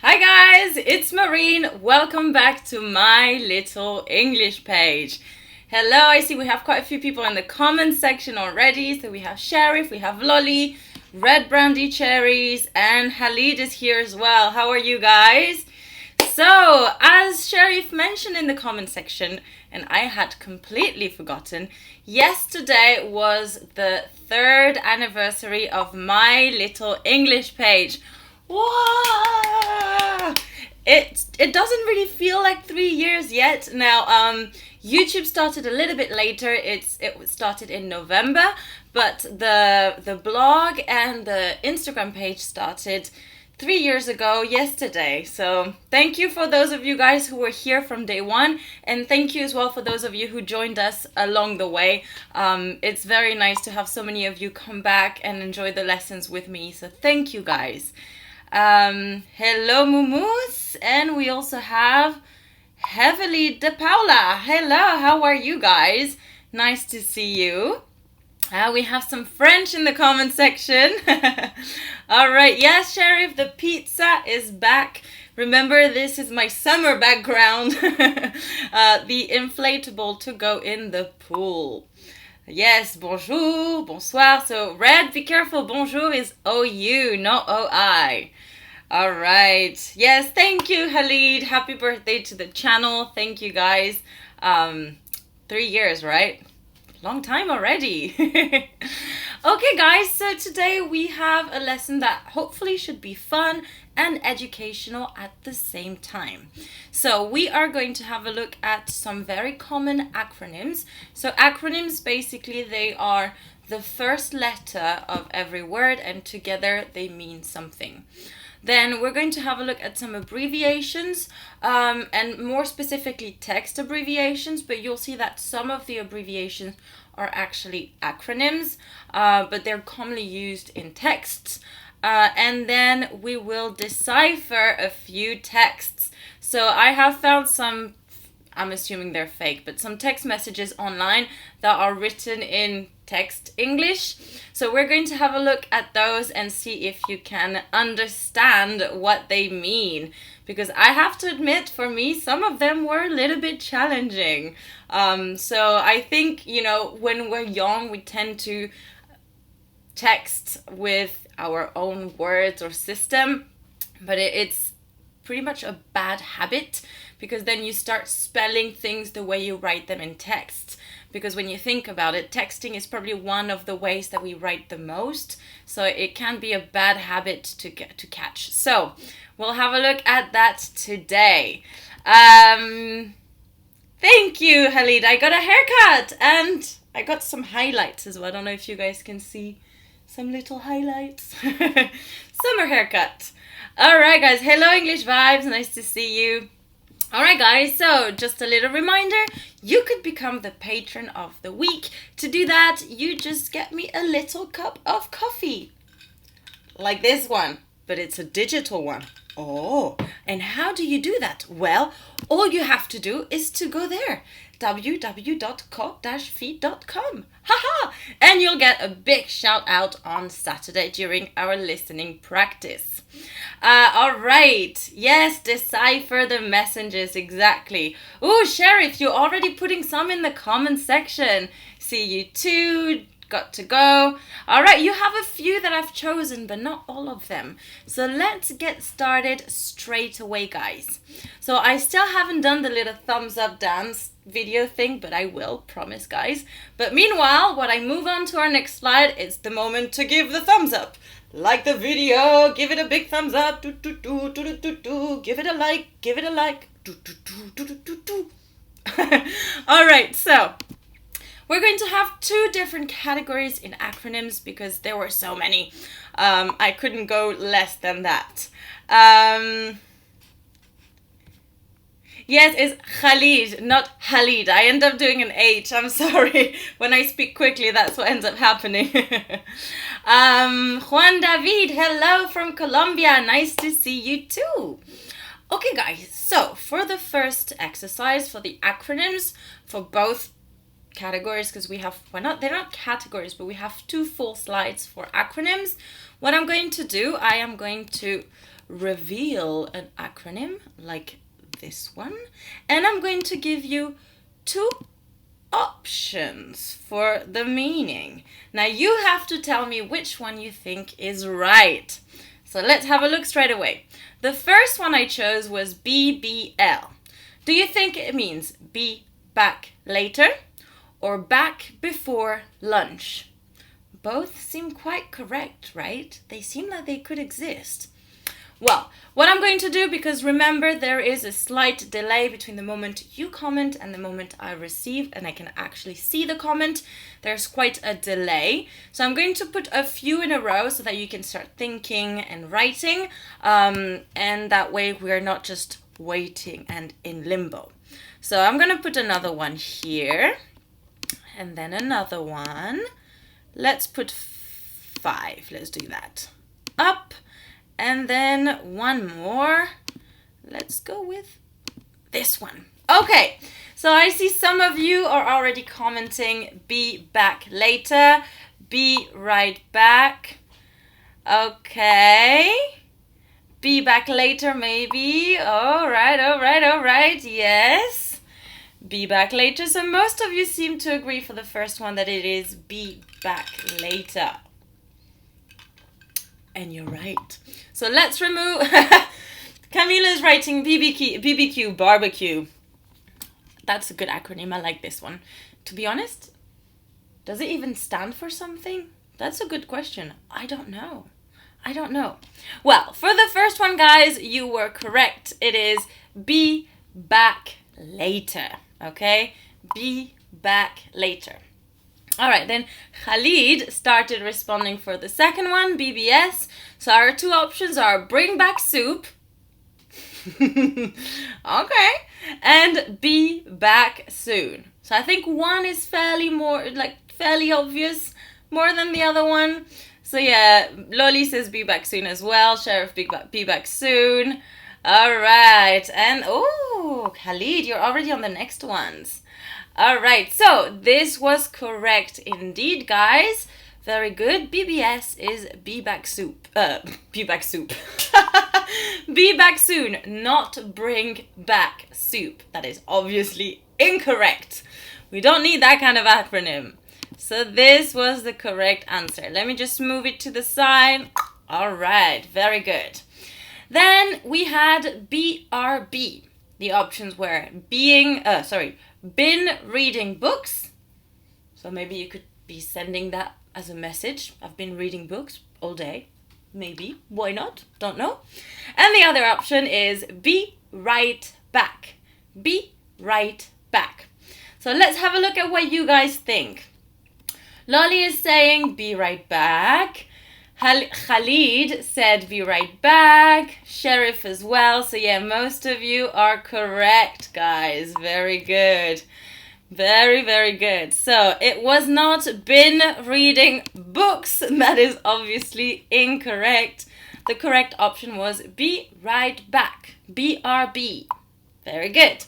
Hi guys, it's Marine. Welcome back to my little English page. Hello, I see we have quite a few people in the comments section already. So we have Sheriff, we have Lolly, Red Brandy Cherries, and Halid is here as well. How are you guys? So, as Sheriff mentioned in the comment section, and I had completely forgotten, yesterday was the 3rd anniversary of my little English page. Wow! It doesn't really feel like 3 years yet. Now, YouTube started a little bit later. It started in November, but the blog and the Instagram page started 3 years ago yesterday. So thank you for those of you guys who were here from day one, and thank you as well for those of you who joined us along the way. It's very nice to have so many of you come back and enjoy the lessons with me. So thank you guys. Hello Mumus, and we also have Heavily De Paula. Hello, how are you guys? Nice to see you. We have some French in the comment section. All right, yes, Sheriff, the pizza is back. Remember, this is my summer background. The inflatable to go in the pool. Yes, bonjour, bonsoir. So red, be careful, bonjour is O-U, not O-I. All right. Yes, thank you, Halid. Happy birthday to the channel. Thank you, guys. 3 years, right? Long time already. Okay, guys, so today we have a lesson that hopefully should be fun and educational at the same time. So we are going to have a look at some very common acronyms. So acronyms, basically, they are the first letter of every word, and together they mean something. Then we're going to have a look at some abbreviations, and more specifically text abbreviations, but you'll see that some of the abbreviations are actually acronyms, but they're commonly used in texts. And then we will decipher a few texts. So I have found some, I'm assuming they're fake, but some text messages online that are written in text English. So we're going to have a look at those and see if you can understand what they mean. Because I have to admit, for me, some of them were a little bit challenging. So I think, you know, when we're young, we tend to text with our own words or system, but it's pretty much a bad habit, because then you start spelling things the way you write them in text. Because when you think about it, texting is probably one of the ways that we write the most. So it can be a bad habit to catch. So we'll have a look at that today. Thank you, Halid. I got a haircut and I got some highlights as well. I don't know if you guys can see some little highlights. Summer haircut. All right, guys. Hello, English Vibes. Nice to see you. All right, guys. So just a little reminder, you could become the patron of the week. To do that, you just get me a little cup of coffee. Like this one, but it's a digital one. Oh, and how do you do that? Well, all you have to do is to go there, www.co-fi.com. Haha! And you'll get a big shout out on Saturday during our listening practice. All right. Yes, decipher the messages, exactly. Oh, Sheriff, you're already putting some in the comment section. See you too. Got to go. All right, you have a few that I've chosen, but not all of them. So let's get started straight away, guys. So I still haven't done the little thumbs up dance video thing, but I will, promise, guys. But meanwhile, when I move on to our next slide, it's the moment to give the thumbs up. Like the video, give it a big thumbs up. Do, do, do, do, do, do, do. Give it a like, give it a like. Do, do, do, do, do, do, do. All right, so we're going to have 2 different categories in acronyms because there were so many. I couldn't go less than that. Yes, it's Khalid, not Halid. I end up doing an H. I'm sorry. When I speak quickly, that's what ends up happening. Juan David, hello from Colombia. Nice to see you too. Okay, guys. So for the first exercise, for the acronyms, for both categories, because we have, they're not categories, but we have 2 full slides for acronyms. What I'm going to do, I am going to reveal an acronym like this one, and I'm going to give you 2 options for the meaning. Now you have to tell me which one you think is right. So let's have a look straight away. The first one I chose was BBL. Do you think it means be back later or back before lunch? Both seem quite correct, right? They seem like they could exist. Well, what I'm going to do, because remember there is a slight delay between the moment you comment and the moment I receive, and I can actually see the comment. There's quite a delay. So I'm going to put a few in a row so that you can start thinking and writing. And that way we're not just waiting and in limbo. So I'm going to put another one here and then another one. Let's put 5. Let's do that. Up. And then one more. Let's go with this one. Okay, so I see some of you are already commenting be back later, be right back. Okay, be back later maybe. All right, yes. Be back later. So most of you seem to agree for the first one that it is be back later. And you're right. So let's remove... Camila's writing BBQ, barbecue. That's a good acronym. I like this one. To be honest, does it even stand for something? That's a good question. I don't know. Well, for the first one, guys, you were correct. It is be back later. Okay? Be back later. All right, then Khalid started responding for the second one, BBS. So our 2 options are bring back soup. Okay. And be back soon. So I think one is fairly obvious, more than the other one. So yeah, Loli says be back soon as well. Sheriff, be back soon. All right. And oh, Khalid, you're already on the next ones. All right, so this was correct indeed, guys. Very good. BBS is be back soup. Be back soup. Be back soon, not bring back soup. That is obviously incorrect. We don't need that kind of acronym. So this was the correct answer. Let me just move it to the side. All right, very good. Then we had BRB. The options were been reading books. So maybe you could be sending that as a message. I've been reading books all day. Maybe. Why not? Don't know. And the other option is be right back. Be right back. So let's have a look at what you guys think. Lolly is saying be right back. Khalid said be right back. Sheriff as well. So yeah, most of you are correct, guys. Very good. Very, very good. So it was not been reading books. That is obviously incorrect. The correct option was be right back. BRB. Very good.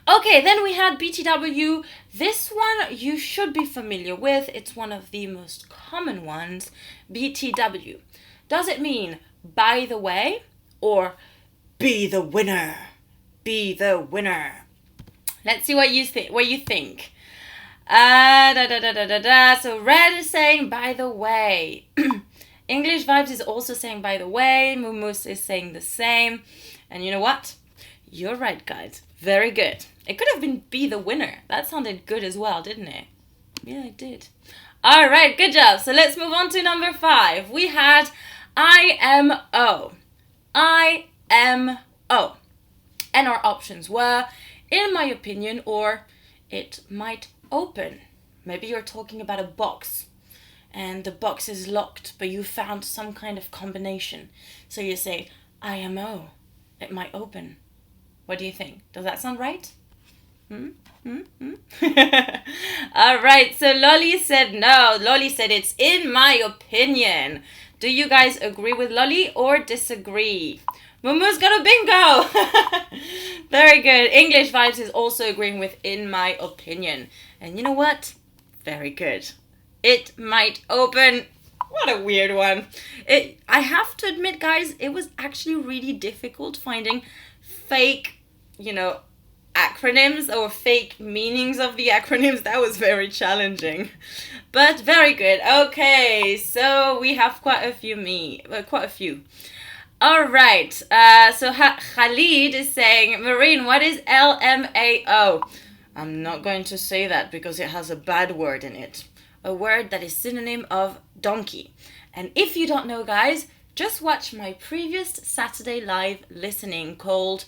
Okay, then we had BTW. This one you should be familiar with. It's one of the most common ones. BTW. Does it mean by the way or be the winner? Be the winner. Let's see what you think. So Red is saying by the way. English Vibes is also saying by the way. Mumus is saying the same. And you know what? You're right, guys. Very good. It could have been be the winner. That sounded good as well, didn't it? Yeah, it did. All right, good job. So let's move on to number 5. We had IMO. IMO. And our options were, in my opinion, or it might open. Maybe you're talking about a box and the box is locked, but you found some kind of combination. So you say, IMO. It might open. What do you think? Does that sound right? All right, so Lolly said no. Lolly said it's in my opinion. Do you guys agree with Lolly or disagree? Mumu's got a bingo. Very good. English Vibes is also agreeing with in my opinion. And you know what? Very good. It might open. What a weird one. I have to admit, guys, it was actually really difficult finding fake, acronyms or fake meanings of the acronyms. That was very challenging, but very good. Okay, so we have quite a few. All right, so Khalid is saying, Marine, what is LMAO? I'm not going to say that because it has a bad word in it. A word that is synonym of donkey. And if you don't know, guys, just watch my previous Saturday live listening called...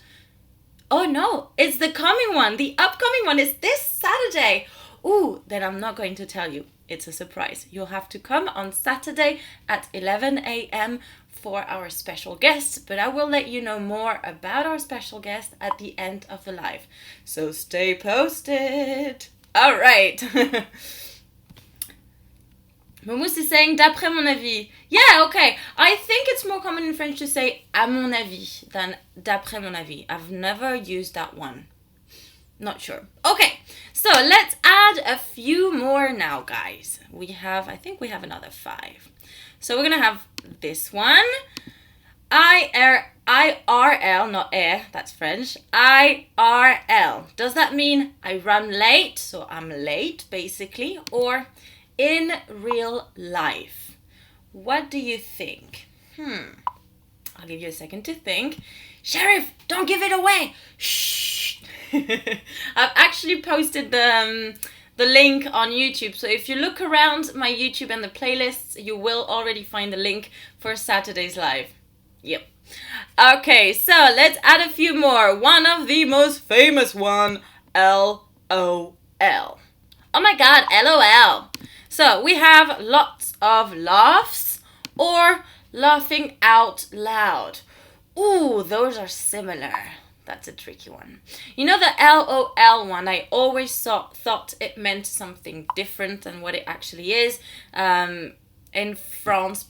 Oh no, it's the coming one. The upcoming one is this Saturday. Ooh, then I'm not going to tell you. It's a surprise. You'll have to come on Saturday at 11 a.m. for our special guest, but I will let you know more about our special guest at the end of the live. So stay posted. All right. Mamousse is saying, d'après mon avis. Yeah, okay. I think it's more common in French to say à mon avis than d'après mon avis. I've never used that one. Not sure. Okay, so let's add a few more now, guys. I think we have another 5. So we're going to have this one. IRL, not air, that's French. IRL. Does that mean I run late? So I'm late, basically. Or in real life. What do you think? I'll give you a second to think. Sheriff, don't give it away. Shh. I've actually posted the link on YouTube. So if you look around my YouTube and the playlists, you will already find the link for Saturday's live. Yep. Okay, so let's add a few more. One of the most famous one, LOL. Oh my God, LOL. So we have lots of laughs or laughing out loud. Ooh, those are similar. That's a tricky one. You know the LOL one, I always thought it meant something different than what it actually is. In France,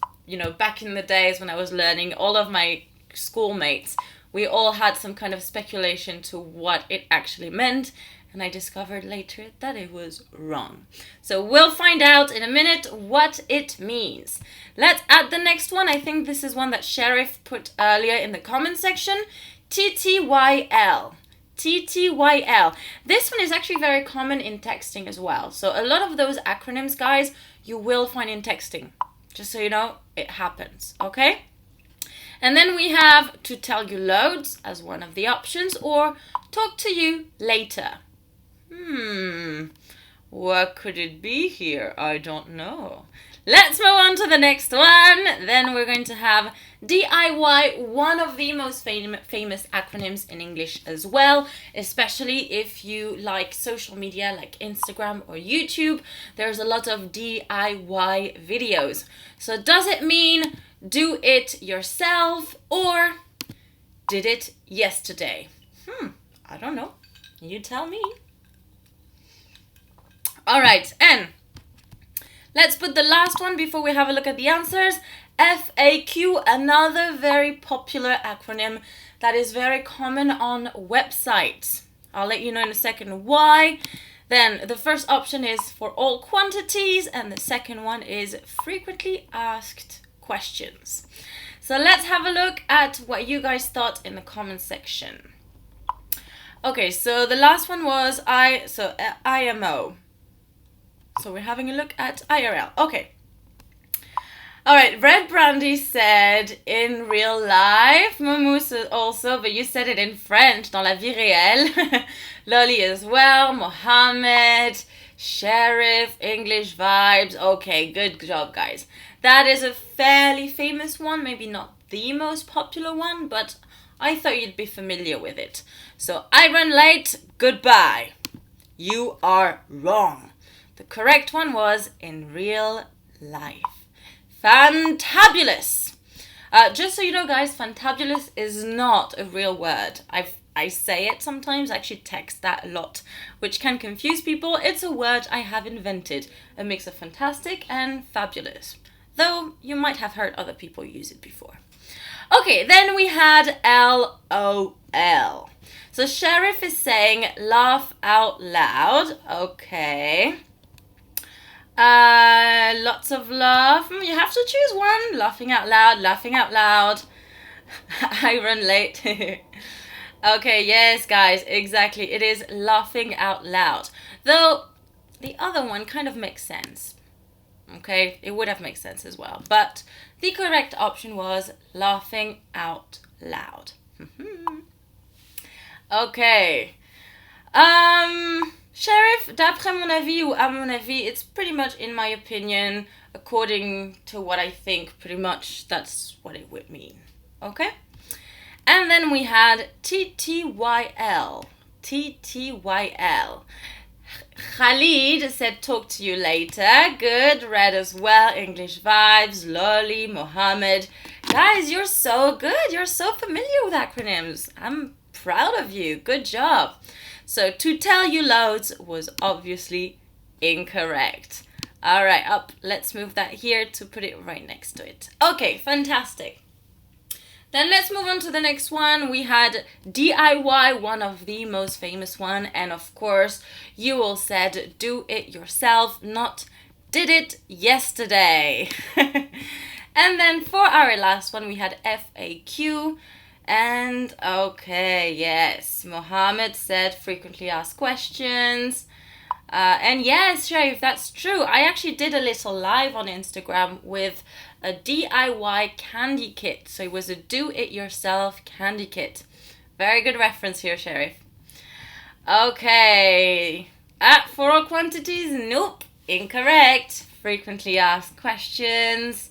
back in the days when I was learning, all of my schoolmates, we all had some kind of speculation to what it actually meant. And I discovered later that it was wrong. So we'll find out in a minute what it means. Let's add the next one. I think this is one that Sheriff put earlier in the comment section. TTYL. TTYL. This one is actually very common in texting as well. So a lot of those acronyms, guys, you will find in texting. Just so you know, it happens, okay? And then we have to tell you loads as one of the options, or talk to you later. What could it be here? I don't know. Let's move on to the next one. Then we're going to have DIY, one of the most famous acronyms in English as well, especially if you like social media like Instagram or YouTube. There's a lot of DIY videos. So does it mean do it yourself or did it yesterday? I don't know. You tell me. All right, and let's put the last one before we have a look at the answers. FAQ, another very popular acronym that is very common on websites. I'll let you know in a second why. Then the first option is for all quantities, and the second one is frequently asked questions. So let's have a look at what you guys thought in the comment section. Okay, so the last one was IMO. So we're having a look at IRL. Okay. All right, Red Brandy said in real life. Mamousse also, but you said it in French, dans la vie réelle. Loli as well. Mohammed, Sheriff, English vibes. Okay, good job, guys. That is a fairly famous one. Maybe not the most popular one, but I thought you'd be familiar with it. So, I run late. Goodbye. You are wrong. The correct one was in real life. Fantabulous. Just so you know, guys, fantabulous is not a real word. I say it sometimes, I actually text that a lot, which can confuse people. It's a word I have invented, a mix of fantastic and fabulous. Though you might have heard other people use it before. Okay, then we had LOL. So Sheriff is saying laugh out loud. Okay. Lots of love. You have to choose one. Laughing out loud, laughing out loud. I run late. Okay, yes, guys, exactly. It is laughing out loud. Though the other one kind of makes sense. Okay, it would have made sense as well. But the correct option was laughing out loud. Okay. Sheriff, d'après mon avis ou à mon avis, it's pretty much, in my opinion, according to what I think, pretty much that's what it would mean. Okay? And then we had TTYL. TTYL. Khalid said, talk to you later. Good. Read as well. English vibes. Loli. Mohammed. Guys, you're so good. You're so familiar with acronyms. I'm proud of you. Good job. So, to tell you loads was obviously incorrect. All right, up. Let's move that here to put it right next to it. Okay, fantastic. Then let's move on to the next one. We had DIY, one of the most famous one. And of course, you all said do it yourself, not did it yesterday. And then for our last one, we had FAQ. And okay, yes, Mohammed said frequently asked questions. And yes, Sharif, that's true. I actually did a little live on Instagram with a DIY candy kit. So it was a do-it-yourself candy kit. Very good reference here, Sharif. Okay. For all quantities, nope, incorrect. Frequently asked questions.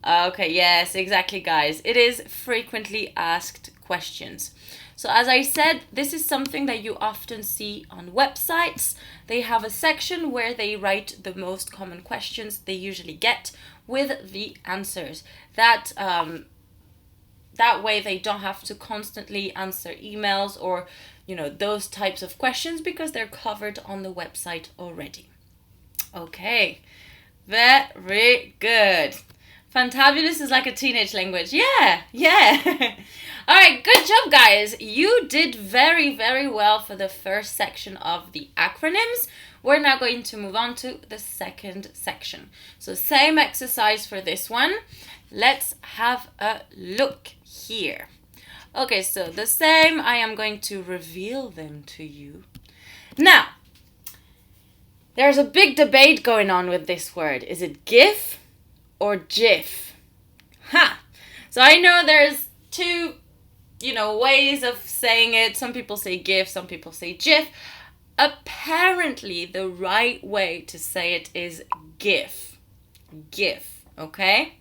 Okay, yes, exactly, guys. It is frequently asked questions. So as I said, this is something that you often see on websites. They have a section where they write the most common questions they usually get with the answers. That way they don't have to constantly answer emails or, you know, those types of questions because they're covered on the website already. Okay, very good. Fantabulous is like a teenage language. Yeah. All right, good job, guys. You did very, very well for the first section of the acronyms. We're now going to move on to the second section. So same exercise for this one. Let's have a look here. Okay, so the same. I am going to reveal them to you. Now, there's a big debate going on with this word. Is it GIF or GIF? So I know there's two, ways of saying it. Some people say GIF, some people say GIF. Apparently, the right way to say it is GIF. GIF, okay?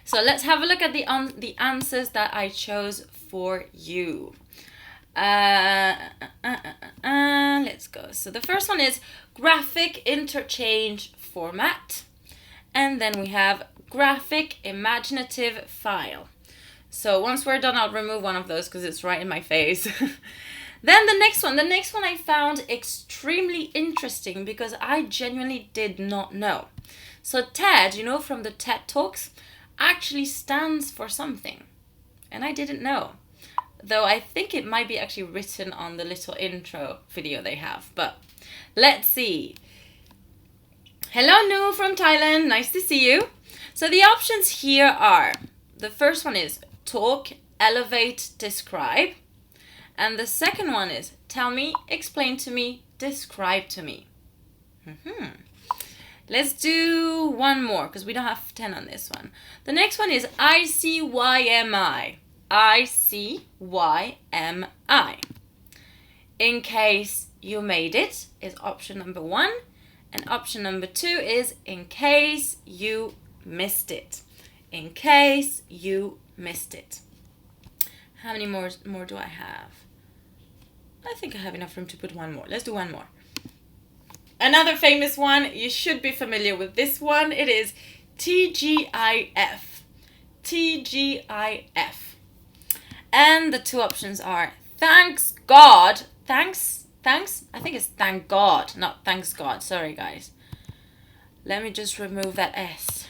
So let's have a look at the answers that I chose for you. Let's go. So the first one is graphic interchange format. And then we have graphic imaginative file. So once we're done, I'll remove one of those because it's right in my face. Then the next one I found extremely interesting because I genuinely did not know. So TED, from the TED Talks, actually stands for something. And I didn't know. Though I think it might be actually written on the little intro video they have. But let's see. Hello, Nu from Thailand. Nice to see you. So the options here are, the first one is talk, elevate, describe. And the second one is tell me, explain to me, describe to me. Let's do one more because we don't have 10 on this one. The next one is ICYMI. ICYMI. In case you made it is option number 1. And option number 2 is in case you missed it. In case you missed it. How many more do I have? I think I have enough room to put one more. Let's do one more. Another famous one. You should be familiar with this one. It is TGIF. TGIF. And the two options are thanks God. Thanks. I think it's thank God, not thanks God. Sorry, guys. Let me just remove that S.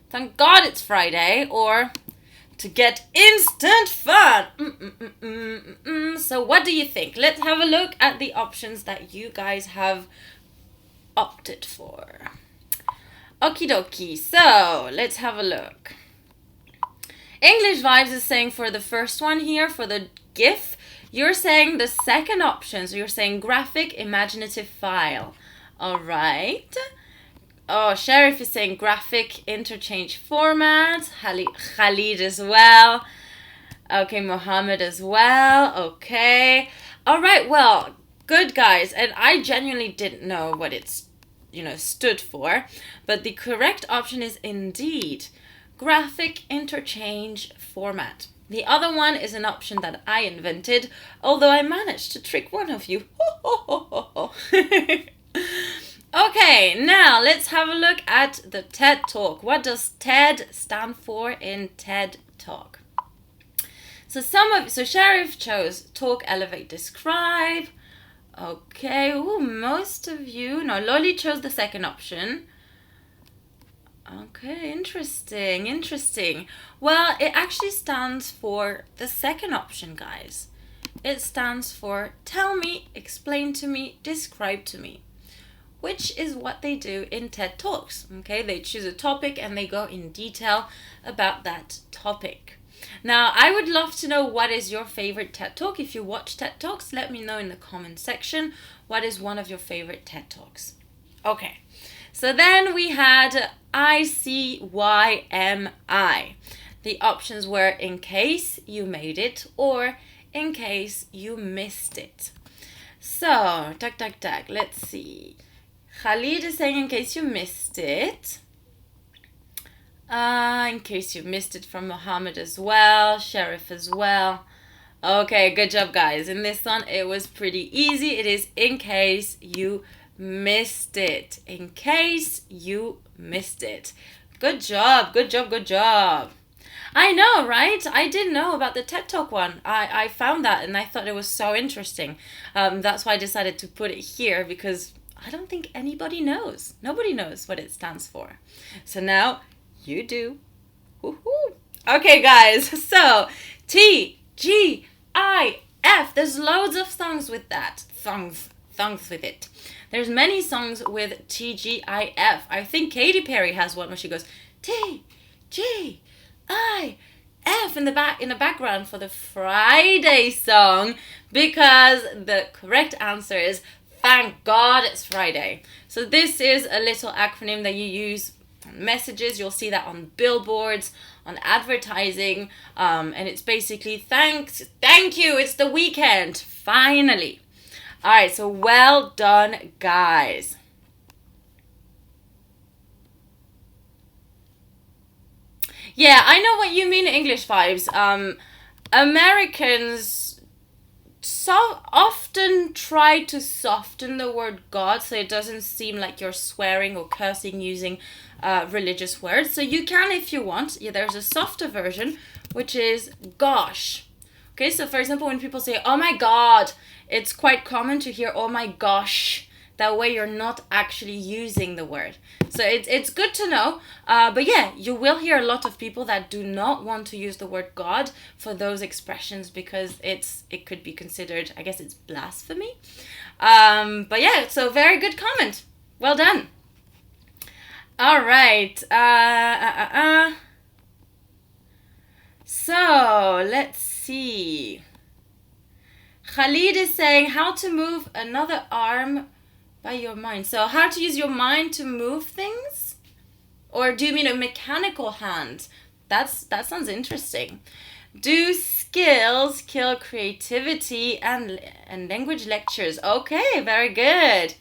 Thank God it's Friday, or to get instant fun. So what do you think? Let's have a look at the options that you guys have opted for. Okie dokie, so let's have a look. English Vibes is saying for the first one here, for the GIF, you're saying the second option. So you're saying graphic imaginative file. All right. Oh, Sheriff is saying graphic interchange format. Khalid as well. Okay, Mohammed as well. Okay. All right, well, good guys. And I genuinely didn't know what it's, stood for. But the correct option is indeed graphic interchange format. The other one is an option that I invented, although I managed to trick one of you. Okay, now let's have a look at the TED Talk. What does TED stand for in TED Talk? So Sheriff chose talk, elevate, describe. Okay, most of you, no, Lolly chose the second option. Okay, interesting. Well, it actually stands for the second option, guys. It stands for tell me, explain to me, describe to me, which is what they do in TED Talks. Okay, they choose a topic and they go in detail about that topic. Now, I would love to know what is your favorite TED Talk. If you watch TED Talks, let me know in the comment section what is one of your favorite TED Talks. Okay, so then we had ICYMI. The options were in case you made it or in case you missed it. So, let's see. Khalid is saying in case you missed it. In case you missed it from Mohammed as well, Sheriff as well. Okay, good job guys. In this one, it was pretty easy. It is in case you missed it. In case you missed it. Good job. I know, right? I didn't know about the TED Talk one. I found that and I thought it was so interesting. That's why I decided to put it here because I don't think anybody knows. Nobody knows what it stands for. So now you do. Woohoo! Okay, guys. So Tgif. There's loads of songs with that. Songs with it. There's many songs with Tgif. I think Katy Perry has one where she goes Tgif in the background for the Friday song because the correct answer is thank God it's Friday. So this is a little acronym that you use on messages. You'll see that on billboards, on advertising, and it's basically thank you, it's the weekend, finally. All right, so well done, guys. Yeah, I know what you mean, English Vibes. Americans so often try to soften the word God so it doesn't seem like you're swearing or cursing using religious words. So you can if you want. Yeah, there's a softer version, which is gosh. Okay, so for example, when people say, oh my God, it's quite common to hear, oh my gosh. That way you're not actually using the word. So it's good to know. But yeah, you will hear a lot of people that do not want to use the word God for those expressions because it could be considered, I guess it's blasphemy. But yeah, so very good comment. Well done. All right. So let's see. Khalid is saying how to move another arm by your mind. So how to use your mind to move things? Or do you mean a mechanical hand? That sounds interesting. Do skills kill creativity and language lectures? Okay, very good.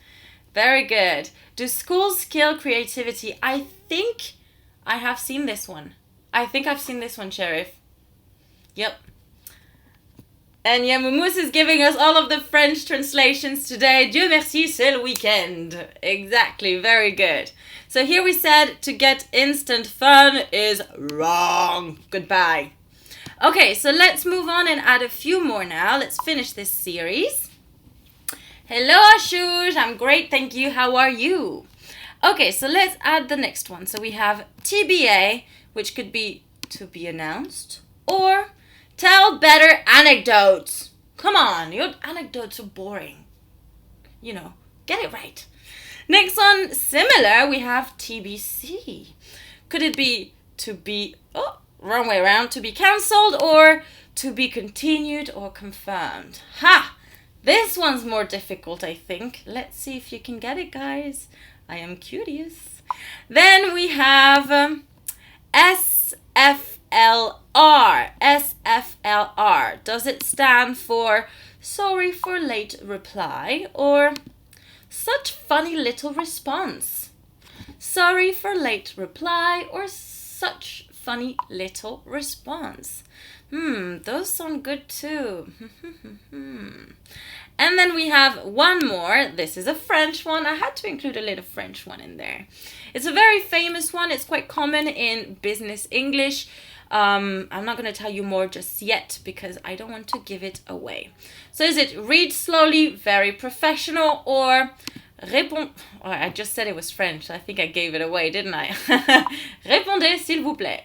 Very good. Do schools kill creativity? I think I have seen this one. Sheriff. Yep. And yeah, Moumous is giving us all of the French translations today. Dieu merci, c'est le weekend. Exactly, very good. So here we said to get instant fun is wrong. Goodbye. Okay, so let's move on and add a few more now. Let's finish this series. Hello, Ashush. I'm great, thank you. How are you? Okay, so let's add the next one. So we have TBA, which could be to be announced, or tell better anecdotes. Come on, your anecdotes are boring. Get it right. Next one, similar, we have TBC. Could it be to be, oh, wrong way around, to be cancelled or to be continued or confirmed? Ha! This one's more difficult, I think. Let's see if you can get it, guys. I am curious. Then we have SFLR. SFLR. Does it stand for sorry for late reply or such funny little response? Sorry for late reply or such funny little response. Those sound good too. And then we have one more. This is a French one. I had to include a little French one in there. It's a very famous one. It's quite common in business English. I'm not going to tell you more just yet because I don't want to give it away. So is it read slowly, very professional, or répond... Oh, I just said it was French. I think I gave it away, didn't I? Répondez s'il vous plaît.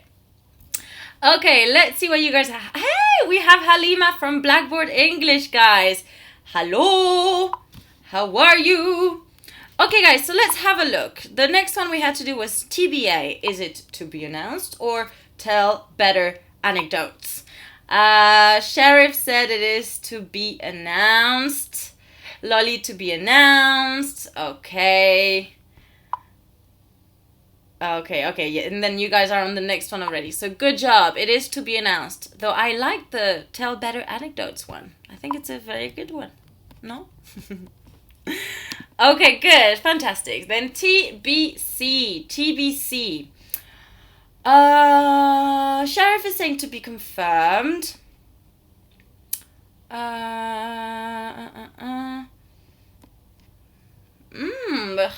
Okay, let's see what you guys have. Hey, we have Halima from Blackboard English, guys. Hello, how are you? Okay, guys, so let's have a look. The next one we had to do was TBA. Is it to be announced or tell better anecdotes? Sheriff said it is to be announced. Lolly, to be announced. Okay, yeah, and then you guys are on the next one already. So good job. It is to be announced. Though I like the tell better anecdotes one. I think it's a very good one. No? Okay, good. Fantastic. Then TBC. TBC. Sheriff is saying to be confirmed. But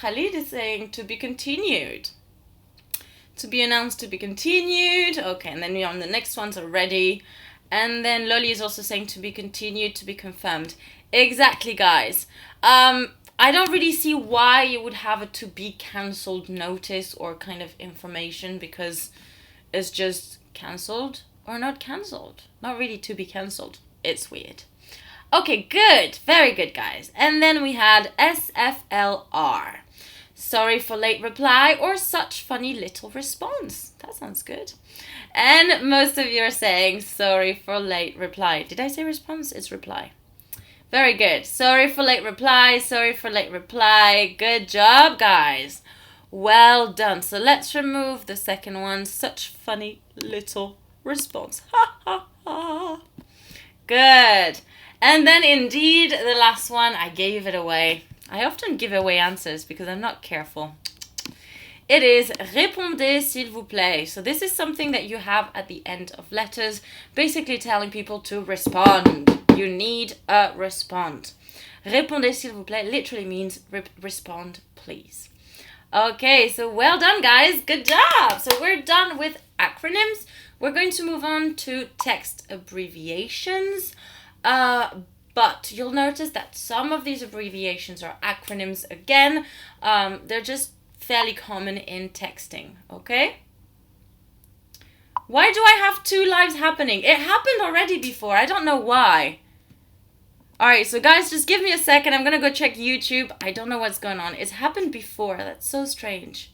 Khalid is saying to be continued. To be announced, to be continued. Okay, and then we're on the next ones already. And then Loli is also saying to be continued, to be confirmed. Exactly, guys. I don't really see why you would have a to be cancelled notice or kind of information because it's just cancelled or not cancelled. Not really to be cancelled. It's weird. Okay, good. Very good, guys. And then we had SFLR. Sorry for late reply or such funny little response. That sounds good. And most of you are saying sorry for late reply. Did I say response? It's reply. Very good. Sorry for late reply. Sorry for late reply. Good job, guys. Well done. So let's remove the second one. Such funny little response. Ha ha ha. Good. And then indeed the last one, I gave it away. I often give away answers because I'm not careful. It is répondez s'il vous plaît. So this is something that you have at the end of letters, basically telling people to respond. You need a response. Répondez s'il vous plaît literally means respond, please. Okay, so well done, guys. Good job. So we're done with acronyms. We're going to move on to text abbreviations. But you'll notice that some of these abbreviations are acronyms again. They're just fairly common in texting, okay? Why do I have two lives happening? It happened already before. I don't know why. Alright, so guys, just give me a second. I'm going to go check YouTube. I don't know what's going on. It's happened before. That's so strange.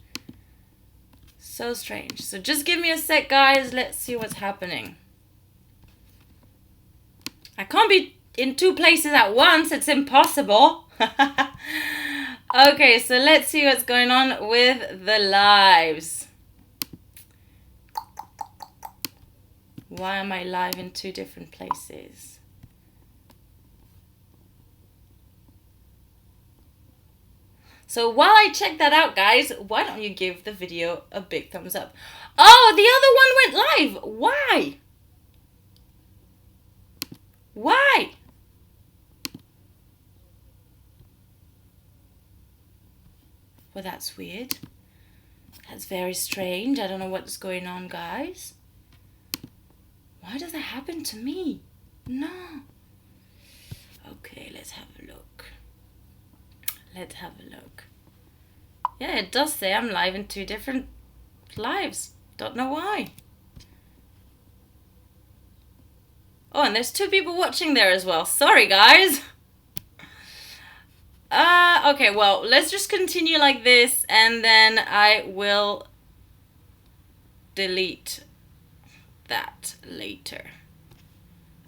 So strange. So just give me a sec, guys. Let's see what's happening. I can't be in two places at once. It's impossible. Okay, so let's see what's going on with the lives. Why am I live in two different places? So while I check that out, guys, why don't you give the video a big thumbs up? Oh, the other one went live. Why? Why? Well, that's weird. That's very strange. I don't know what's going on, guys. Why does that happen to me? No. Okay, let's have a look. Let's have a look. Yeah, it does say I'm live in two different lives. Don't know why. Oh, and there's two people watching there as well. Sorry, guys. Okay, well, let's just continue like this, and then I will delete that later.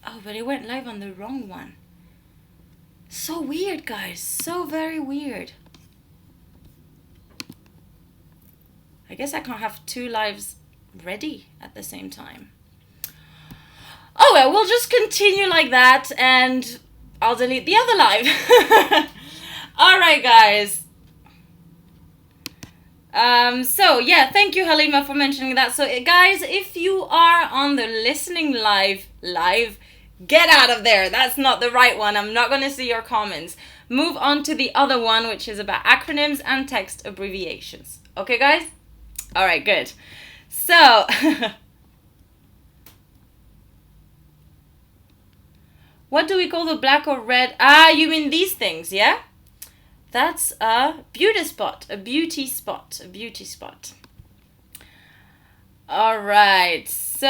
Oh, but it went live on the wrong one. So weird, guys. So very weird. I guess I can't have 2 lives ready at the same time. Oh well, we'll just continue like that, and I'll delete the other live. Alright, guys. So yeah, thank you, Halima, for mentioning that. So guys, if you are on the listening live, get out of there. That's not the right one. I'm not going to see your comments. Move on to the other one, which is about acronyms and text abbreviations. Okay, guys? All right, good. So, what do we call the black or red? Ah, you mean these things, yeah? That's a beauty spot, a beauty spot, a beauty spot. All right, so,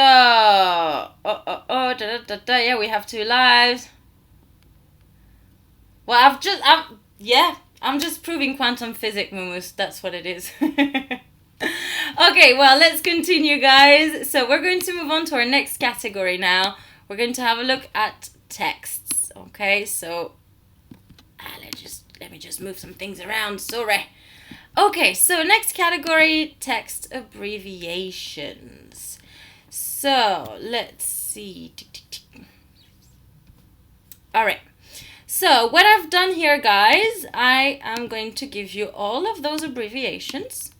yeah, we have 2 lives. Well, I'm just proving quantum physics, Mumus. That's what it is. Okay, well, let's continue, guys. So we're going to move on to our next category now. We're going to have a look at texts. Okay, so let me just move some things around. Sorry. Okay, so next category, text abbreviations. So let's see. All right. So what I've done here, guys, I am going to give you all of those abbreviations,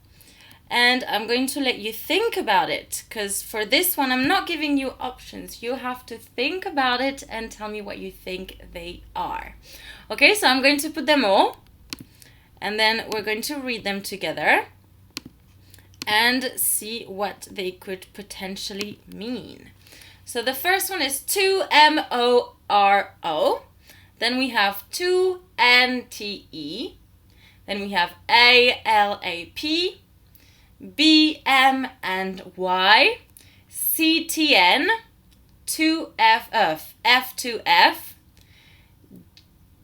and I'm going to let you think about it, because for this one, I'm not giving you options. You have to think about it and tell me what you think they are. Okay, so I'm going to put them all, and then we're going to read them together and see what they could potentially mean. So the first one is tomorrow. Then we have to NTE. Then we have ALAP, BM and Y, CTN, 2FF, F2F,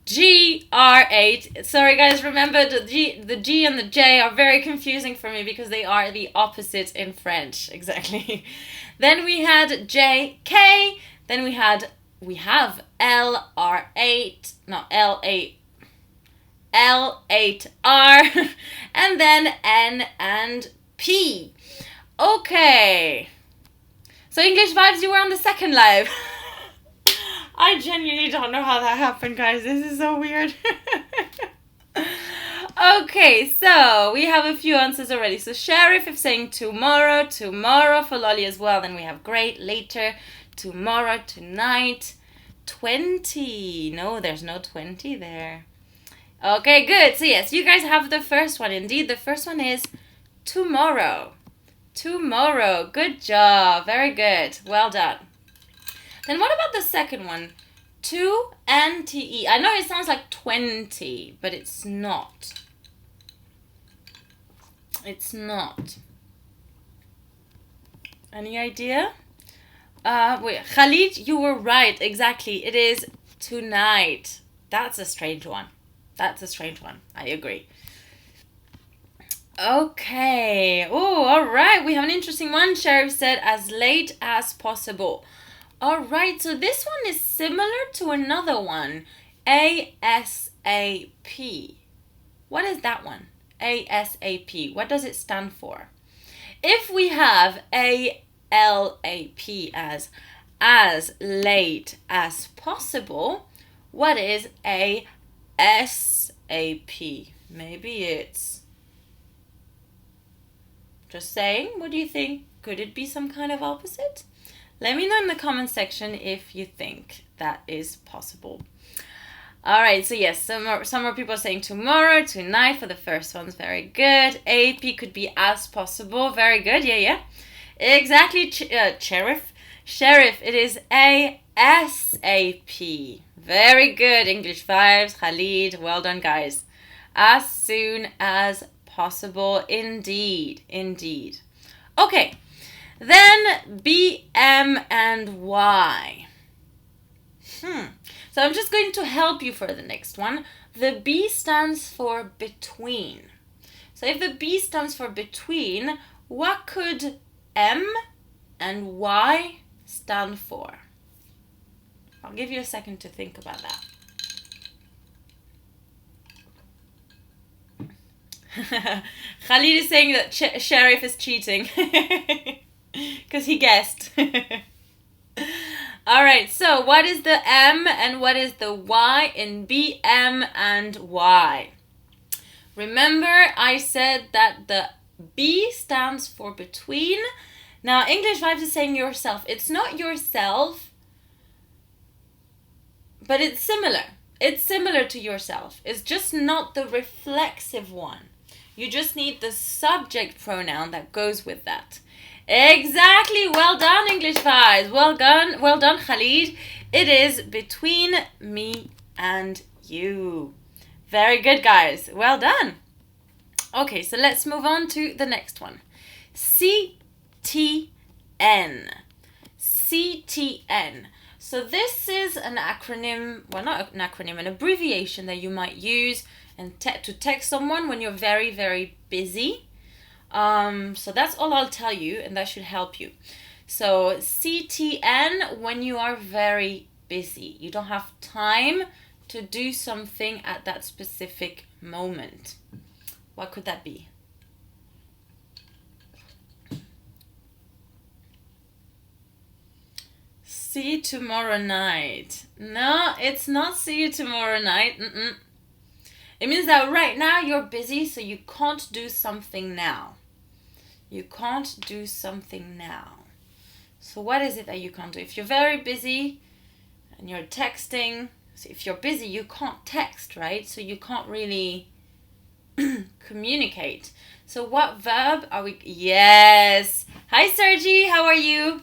GR8. Sorry guys, remember the G and the J are very confusing for me because they are the opposite in French. Exactly. Then we had JK. Then we have L8R, and then N and P. Okay. So English Vibes, you were on the second live. I genuinely don't know how that happened, guys. This is so weird. Okay, so we have a few answers already. So Sheriff is saying tomorrow for Lolly as well. Then we have great, later, tomorrow, tonight, 20. No, there's no 20 there. Okay, good. So yes, you guys have the first one. Indeed, the first one is tomorrow. Tomorrow. Good job. Very good. Well done. Then what about the second one? 2NTE. I know it sounds like 20, but it's not. It's not. Any idea? Wait, Khalid, you were right. Exactly. It is tonight. That's a strange one. That's a strange one. I agree. Okay. Oh, all right. We have an interesting one. Sheriff said as late as possible. All right. So this one is similar to another one. ASAP. What is that one? ASAP. What does it stand for? If we have ALAP as late as possible, what is ASAP? Maybe it's just saying. What do you think? Could it be some kind of opposite? Let me know in the comment section if you think that is possible. All right, so yes, some more people are saying tomorrow, tonight for the first ones. Very good. AP could be as possible. Very good. Yeah. Exactly. Sheriff, it is ASAP. Very good. English Vibes. Khalid, well done, guys. As soon as possible. Indeed. Okay. Then BM and Y. So I'm just going to help you for the next one. The B stands for between. So if the B stands for between, what could M and Y stand for? I'll give you a second to think about that. Khalid is saying that Sheriff is cheating because he guessed. All right, so what is the M and what is the Y in B, M, and Y? Remember, I said that the B stands for between. Now, English Vibes is saying yourself. It's not yourself, but it's similar. It's similar to yourself. It's just not the reflexive one. You just need the subject pronoun that goes with that. Exactly. Well done, English Vibes. Well done, Khalid. It is between me and you. Very good, guys. Well done. Okay, so let's move on to the next one. CTN. CTN. So this is an acronym, well, not an acronym, an abbreviation that you might use and to text someone when you're very, very busy. So that's all I'll tell you, and that should help you. So CTN, when you are very busy. You don't have time to do something at that specific moment. What could that be? See you tomorrow night. No, it's not see you tomorrow night. It means that right now you're busy, so you can't do something now. You can't do something now. So what is it that you can't do? If you're very busy and you're texting, so if you're busy, you can't text, right? So you can't really communicate. So what verb are we? Yes. Hi, Sergi. How are you?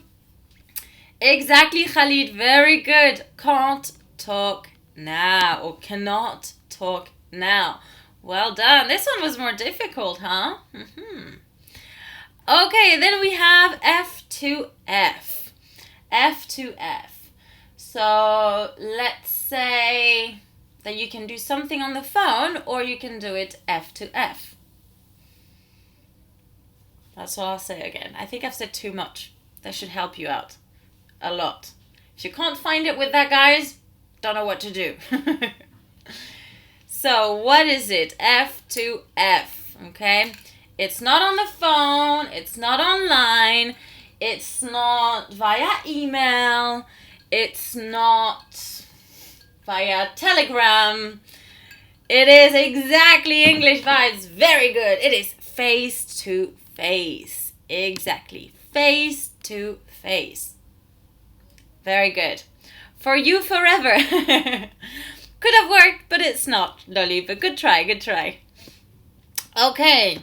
Exactly, Khalid. Very good. Can't talk now, or cannot talk now. Well done. This one was more difficult, huh? Okay, then we have F to F. F to F. So let's say that you can do something on the phone, or you can do it F to F. That's what I'll say again. I think I've said too much. That should help you out a lot. If you can't find it with that, guys, don't know what to do. So what is it? F to F, okay? It's not on the phone, it's not online, it's not via email, it's not via Telegram. It is exactly English Vibes. Very good. It is face to face. Exactly. Face to face. Very good. For you forever. Could have worked, but it's not, Lolly. But good try, good try. Okay.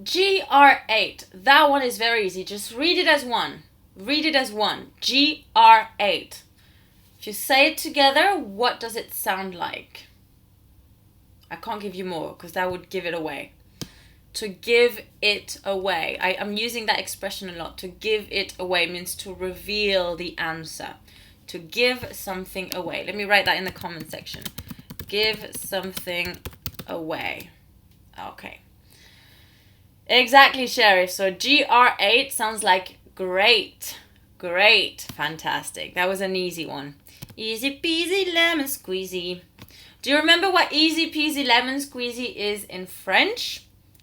GR8. That one is very easy. Just read it as one. Read it as one. GR8. If you say it together, what does it sound like? I can't give you more because that would give it away. To give it away. I'm using that expression a lot. To give it away means to reveal the answer. To give something away. Let me write that in the comment section. Give something away. Okay. Exactly, Sheriff. So GR8 sounds like great. Great. Fantastic. That was an easy one. Easy peasy lemon squeezy. Do you remember what easy peasy lemon squeezy is in French?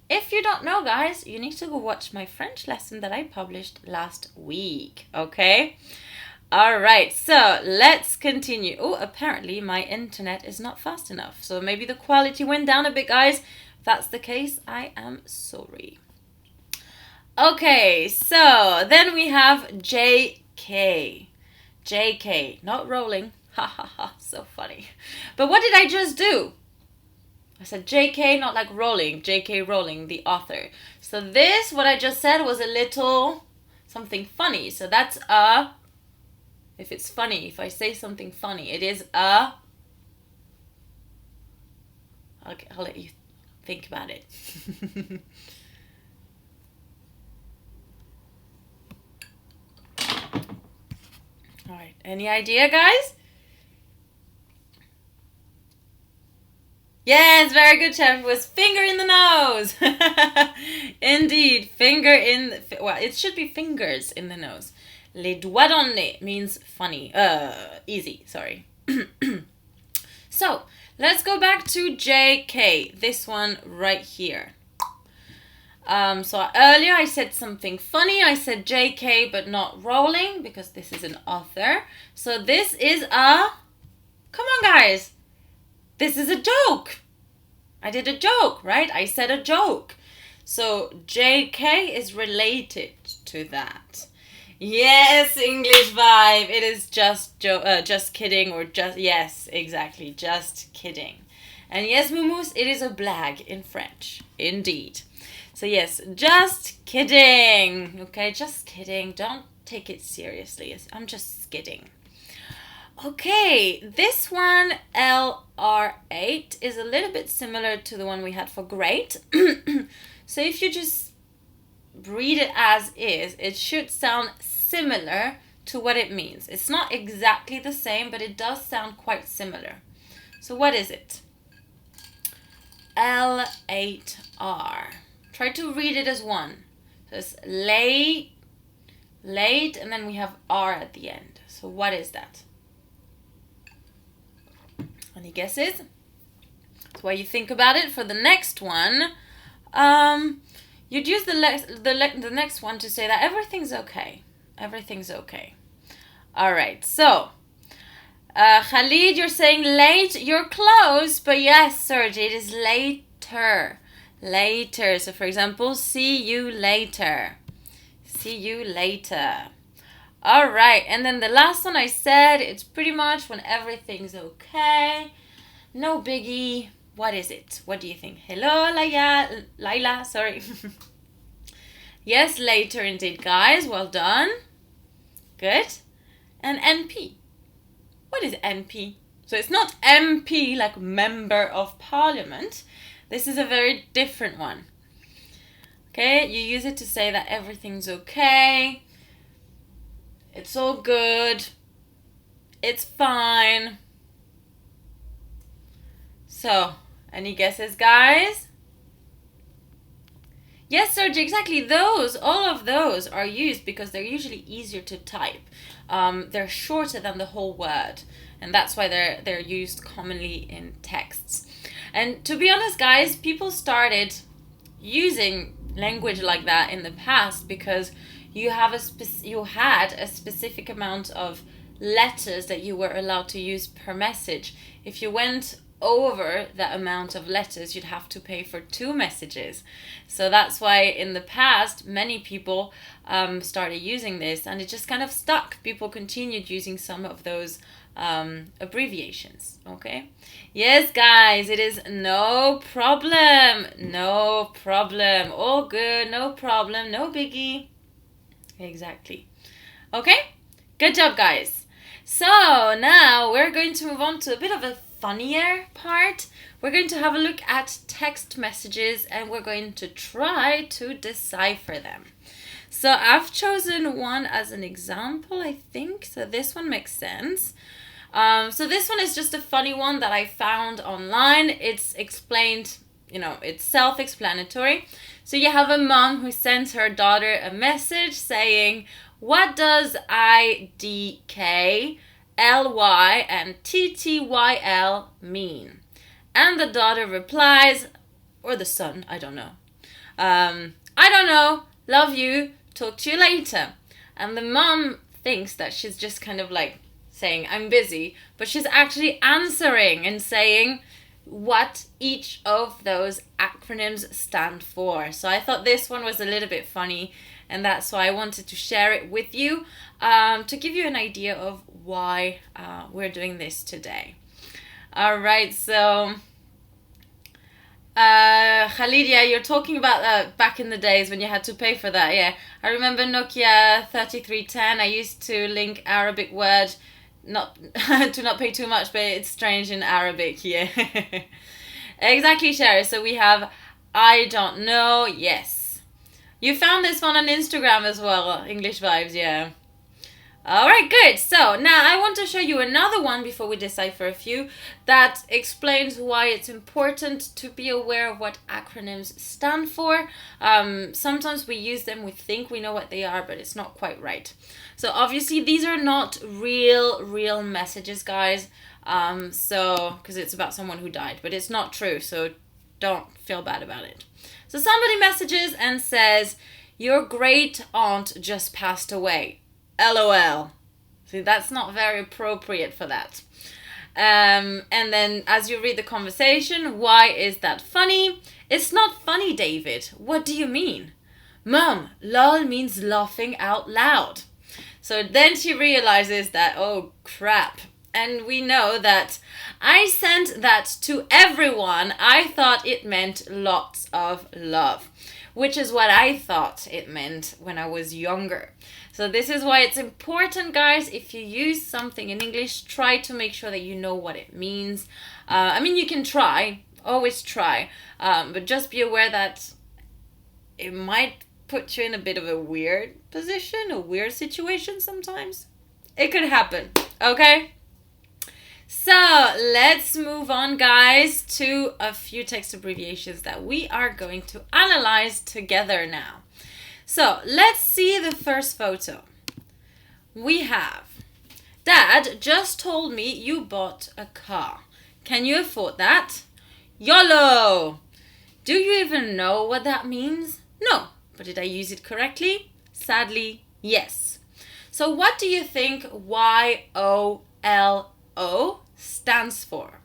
If you don't know, guys, you need to go watch my French lesson that I published last week. Okay? All right. So let's continue. Oh, apparently my internet is not fast enough. So maybe the quality went down a bit, guys. If that's the case, I am sorry. Okay, so then we have JK. JK, not rolling. Ha ha ha, so funny. But what did I just do? I said JK, not like rolling. JK Rowling, the author. So this, what I just said, was a little something funny. So that's a, if it's funny, if I say something funny, it is a, okay, I'll let you think about it. All right, any idea, guys? Yes, very good, Chef. It was finger in the nose. Indeed, finger in the, well, it should be fingers in the nose. Les doigts dans le nez means funny. Easy, sorry. So, let's go back to JK, this one right here. So earlier I said something funny. I said JK, but not rolling, because this is an author. So this is a, come on guys, this is a joke. I did a joke, right? I said a joke. So JK is related to that. Yes, English vibe. It is just kidding, or just, yes, exactly, just kidding. And yes, Moumous, it is a blague in French, indeed. So yes, just kidding. Okay, just kidding. Don't take it seriously. I'm just kidding. Okay, this one, LR8, is a little bit similar to the one we had for great. So if you just read it as is, it should sound similar to what it means. It's not exactly the same, but it does sound quite similar. So what is it? L8R. Try to read it as one. So it's late, and then we have R at the end. So what is that? Any guesses? So while you think about it, for the next one, you'd use the next one to say that everything's okay. Everything's okay. All right, so Khalid, you're saying late. You're close, but yes, Serge, it is later. Later. So for example, see you later. See you later. All right, and then the last one I said, it's pretty much when everything's okay. No biggie. What is it? What do you think? Hello, Laila, sorry. Yes, later indeed, guys. Well done. Good. And NP. What is NP? So it's not MP, like Member of Parliament. This is a very different one. Okay, you use it to say that everything's okay. It's all good. It's fine. So, any guesses, guys? Yes, Serge, exactly. Those, all of those are used because they're usually easier to type. They're shorter than the whole word, and that's why they're used commonly in texts. And to be honest, guys, people started using language like that in the past because you had a specific amount of letters that you were allowed to use per message. If you went over that amount of letters, you'd have to pay for 2 messages. So that's why in the past, many people started using this, and it just kind of stuck. People continued using some of those abbreviations. Okay? Yes, guys, it is no problem. No problem. All good. No problem. No biggie. Exactly. Okay? Good job, guys. So now we're going to move on to a bit of a funnier part. We're going to have a look at text messages, and we're going to try to decipher them. So I've chosen one as an example, I think. So this one makes sense. So this one is just a funny one that I found online. It's explained, it's self-explanatory. So you have a mom who sends her daughter a message saying, what does IDK, LY, and TTYL mean? And the daughter replies, or the son, I don't know. I don't know, love you, talk to you later. And the mom thinks that she's just kind of like saying, I'm busy, but she's actually answering and saying what each of those acronyms stand for. So I thought this one was a little bit funny, and that's why I wanted to share it with you to give you an idea of why we're doing this today. All right, so Khalid, yeah, you're talking about back in the days when you had to pay for that. Yeah, I remember Nokia 3310. I used to link Arabic word, not to not pay too much, but it's strange in Arabic. Yeah. Exactly, Sherry. So we have I don't know. Yes, you found this one on Instagram as well. English vibes. Yeah. All right, good. So now I want to show you another one before we decipher a few that explains why it's important to be aware of what acronyms stand for. Sometimes we use them, we think we know what they are, but it's not quite right. So obviously these are not real messages, guys. Because it's about someone who died, but it's not true. So don't feel bad about it. So somebody messages and says, "Your great aunt just passed away. LOL." See, that's not very appropriate for that. And then as you read the conversation, "Why is that funny?" "It's not funny, David. What do you mean?" "Mom, lol means laughing out loud." So then she realizes that, oh crap. And we know that I sent that to everyone. I thought it meant lots of love, which is what I thought it meant when I was younger. So this is why it's important, guys, if you use something in English, try to make sure that you know what it means. I mean, you can try, always try, but just be aware that it might put you in a bit of a weird position, a weird situation sometimes. It could happen, okay? So let's move on, guys, to a few text abbreviations that we are going to analyze together now. So let's see the first photo. We have, "Dad just told me you bought a car. Can you afford that?" Yolo! Do you even know what that means? No. But did I use it correctly? Sadly, yes. So what do you think YOLO stands for?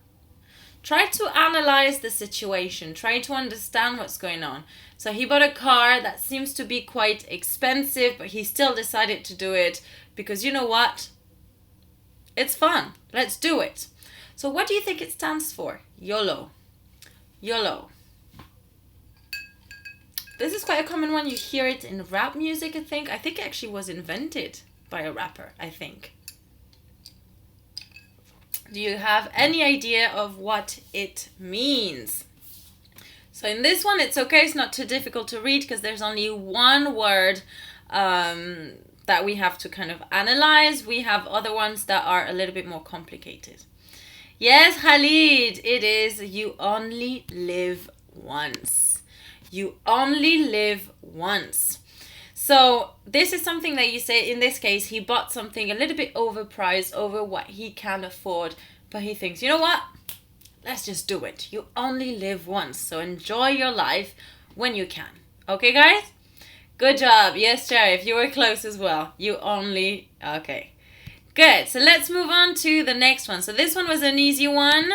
Try to analyze the situation. Try to understand what's going on. So he bought a car that seems to be quite expensive, but he still decided to do it because you know what? It's fun. Let's do it. So what do you think it stands for? YOLO. YOLO. This is quite a common one. You hear it in rap music, I think. I think it actually was invented by a rapper, I think. Do you have any idea of what it means? So in this one, it's okay. It's not too difficult to read because there's only one word that we have to kind of analyze. We have other ones that are a little bit more complicated. Yes, Khalid, it is "you only live once." You only live once. So this is something that you say, in this case, he bought something a little bit overpriced, over what he can afford, but he thinks, you know what? Let's just do it. You only live once, so enjoy your life when you can. Okay, guys? Good job. Yes, Sheriff, you were close as well. You only, okay. Good, so let's move on to the next one. So this one was an easy one.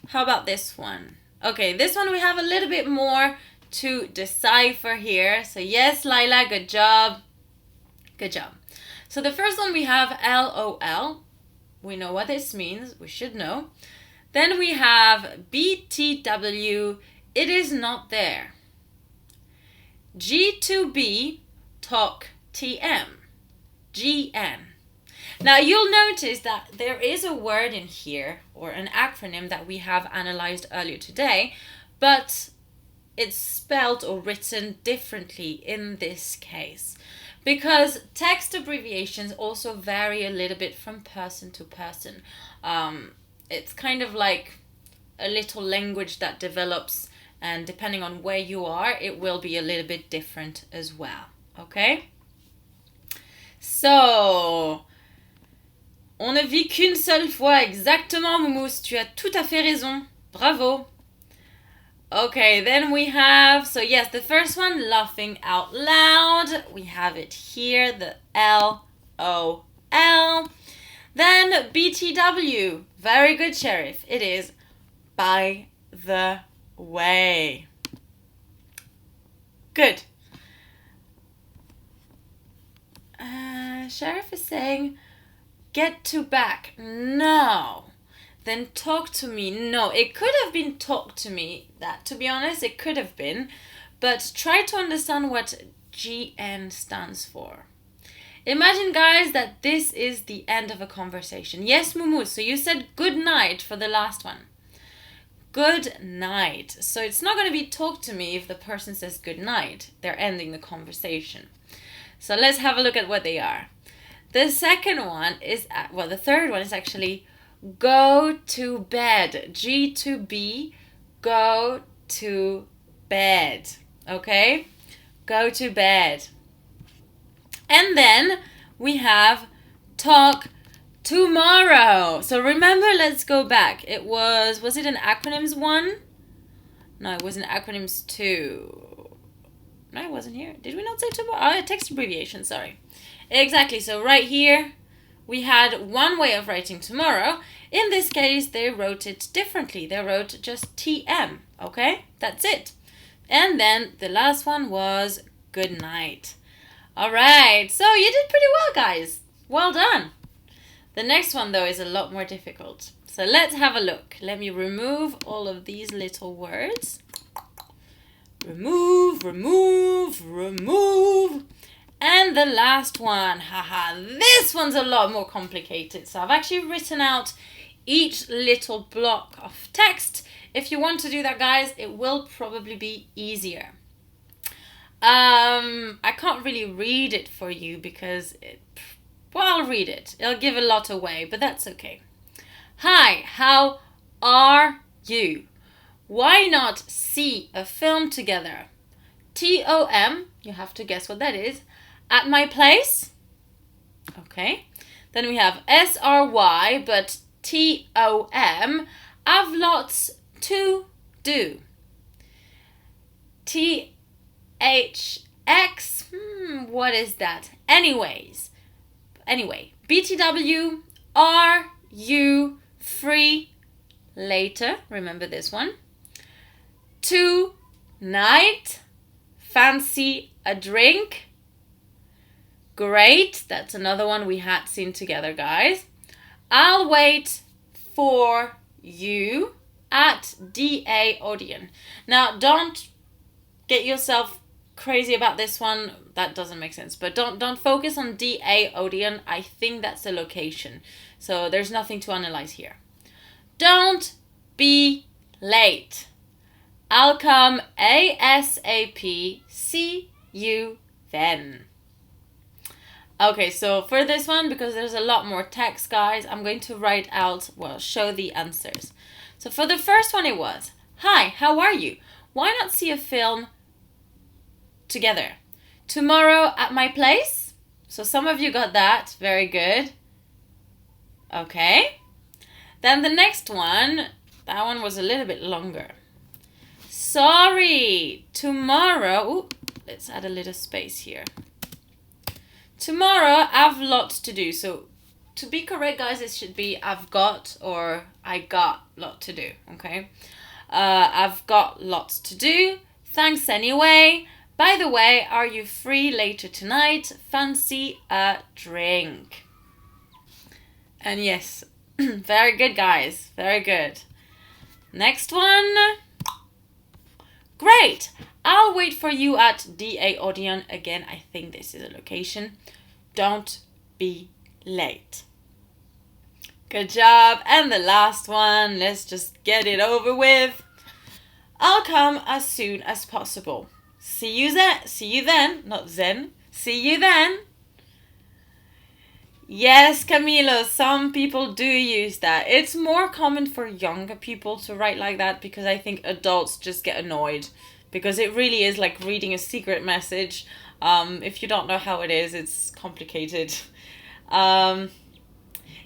How about this one? Okay, this one we have a little bit more to decipher here. So yes, Lila, good job. Good job. So the first one we have LOL. We know what this means. We should know. Then we have BTW. It is not there. G2B. Talk TM. GN. Now you'll notice that there is a word in here, or an acronym that we have analyzed earlier today, but it's spelled or written differently in this case, because text abbreviations also vary a little bit from person to person. It's kind of like a little language that develops, and depending on where you are, it will be a little bit different as well. Okay? So, on ne vit qu'une seule fois. Exactement, Moumous. Tu as tout à fait raison. Bravo. Okay, then we have, so yes, the first one, laughing out loud. We have it here, the LOL. Then BTW. Very good, Sheriff. It is by the way. Good. Sheriff is saying, get to back. No. Then talk to me. No, it could have been talk to me. That, to be honest, it could have been. But try to understand what GN stands for. Imagine, guys, that this is the end of a conversation. Yes, Mumu, so you said good night for the last one. Good night. So it's not going to be talk to me if the person says good night. They're ending the conversation. So let's have a look at what they are. The second one is, the third one is actually go to bed. G to B, go to bed. Okay? Go to bed. And then we have talk tomorrow. So remember, let's go back. It was it an acronyms 1? No, it was an acronyms 2. No, it wasn't here. Did we not say tomorrow? Oh, text abbreviation, sorry. Exactly, so right here, we had one way of writing tomorrow. In this case, they wrote it differently. They wrote just TM, okay? That's it. And then the last one was good night. All right, so you did pretty well, guys. Well done. The next one, though, is a lot more difficult. So let's have a look. Let me remove all of these little words. Remove, remove, remove. And the last one, this one's a lot more complicated. So I've actually written out each little block of text. If you want to do that, guys, it will probably be easier. I can't really read it for you because I'll read it. It'll give a lot away, but that's okay. Hi, how are you? Why not see a film together? TOM, you have to guess what that is. At my place. Okay. Then we have SRY, but TOM. I've lots to do. THX, what is that? Anyway, BTW, are you free later? Remember this one. Tonight, fancy a drink? Great, that's another one we had seen together, guys. I'll wait for you at DA Odeon. Now, don't get yourself crazy about this one. That doesn't make sense. But don't focus on DA Odeon. I think that's the location. So there's nothing to analyze here. Don't be late. I'll come ASAP. See you then. Okay, so for this one, because there's a lot more text, guys, I'm going to write out, show the answers. So for the first one, it was, hi, how are you? Why not see a film together? Tomorrow at my place? So some of you got that. Very good. Okay. Then the next one, that one was a little bit longer. Sorry, tomorrow, let's add a little space here. Tomorrow, I've lots to do. So to be correct, guys, it should be I've got or I got lot to do, okay? I've got lots to do. Thanks anyway. By the way, are you free later tonight? Fancy a drink? And yes, very good, guys. Very good. Next one. Great. I'll wait for you at DA Odeon. Again, I think this is a location. Don't be late. Good job. And the last one. Let's just get it over with. I'll come as soon as possible. See you then. See you then. Not then. See you then. Yes, Camilo, some people do use that. It's more common for younger people to write like that because I think adults just get annoyed because it really is like reading a secret message. If you don't know how it is, it's complicated.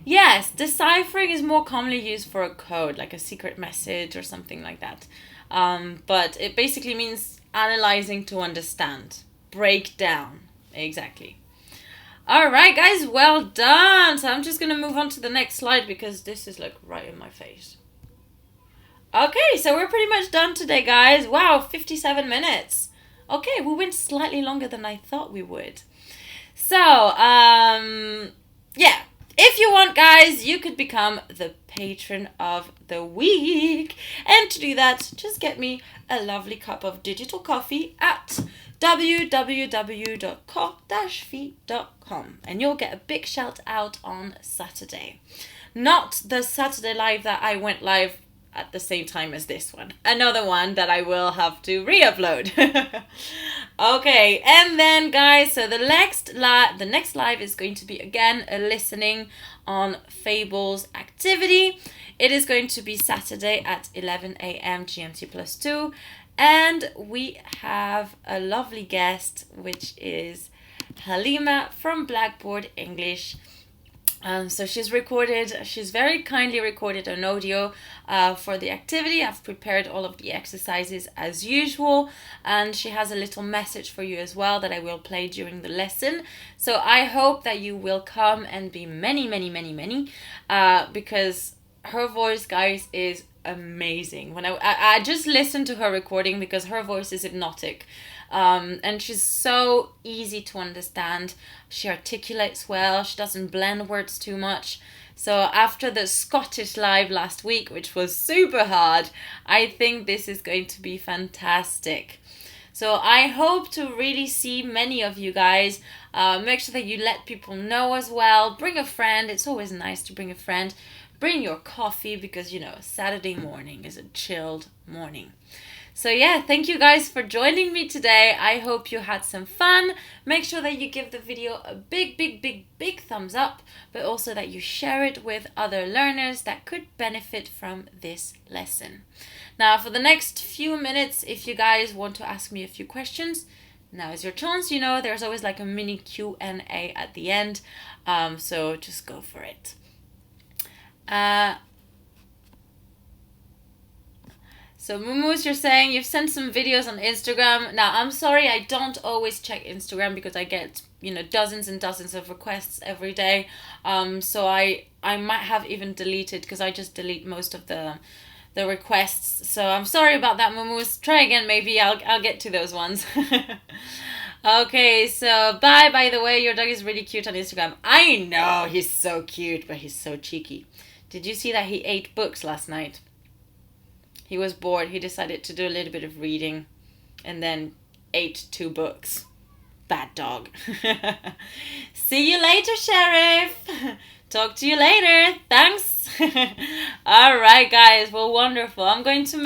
Yes, deciphering is more commonly used for a code, like a secret message or something like that. But it basically means analyzing to understand. Break down. Exactly. All right, guys, well done. So I'm just going to move on to the next slide because this is like right in my face. Okay, so we're pretty much done today, guys. Wow, 57 minutes. Okay, we went slightly longer than I thought we would. So, yeah. If you want, guys, you could become the patron of the week. And to do that, just get me a lovely cup of digital coffee at www.co-fi.com and you'll get a big shout out on Saturday. Not the Saturday live that I went live at the same time as this one. Another one that I will have to re-upload. Okay, and then guys, so the next live is going to be again a listening on fables activity. It is going to be Saturday at 11 a.m. GMT plus 2, and we have a lovely guest, which is Halima from Blackboard English. So she's very kindly recorded an audio for the activity. I've prepared all of the exercises as usual, and she has a little message for you as well that I will play during the lesson. So I hope that you will come and be many, because her voice, guys, is amazing. When I just listened to her recording because her voice is hypnotic. And she's so easy to understand. She articulates well. She doesn't blend words too much. So after the Scottish live last week, which was super hard, I think this is going to be fantastic. So I hope to really see many of you guys. Make sure that you let people know as well. Bring a friend. It's always nice to bring a friend. Bring your coffee because, you know, Saturday morning is a chilled morning. So yeah, thank you guys for joining me today. I hope you had some fun. Make sure that you give the video a big thumbs up, but also that you share it with other learners that could benefit from this lesson. Now, for the next few minutes, if you guys want to ask me a few questions, now is your chance. You know, there's always like a mini Q&A at the end, so just go for it. So Mumus, you're saying you've sent some videos on Instagram. Now, I'm sorry, I don't always check Instagram because I get, you know, dozens and dozens of requests every day. So I might have even deleted, because I just delete most of the requests. So I'm sorry about that, Mumus. Try again, maybe I'll get to those ones. Okay, so bye. By the way, your dog is really cute on Instagram. I know, he's so cute, but he's so cheeky. Did you see that he ate books last night? He was bored. He decided to do a little bit of reading and then ate 2 books. Bad dog. See you later, Sheriff. Talk to you later. Thanks. All right, guys. Well, wonderful. I'm going to I'm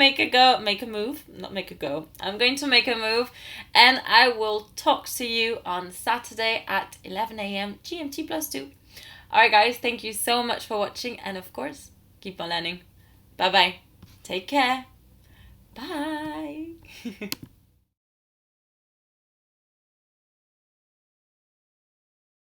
going to make a move, and I will talk to you on Saturday at 11 a.m. GMT plus 2. All right, guys. Thank you so much for watching, and of course, keep on learning. Bye-bye. Take care. Bye.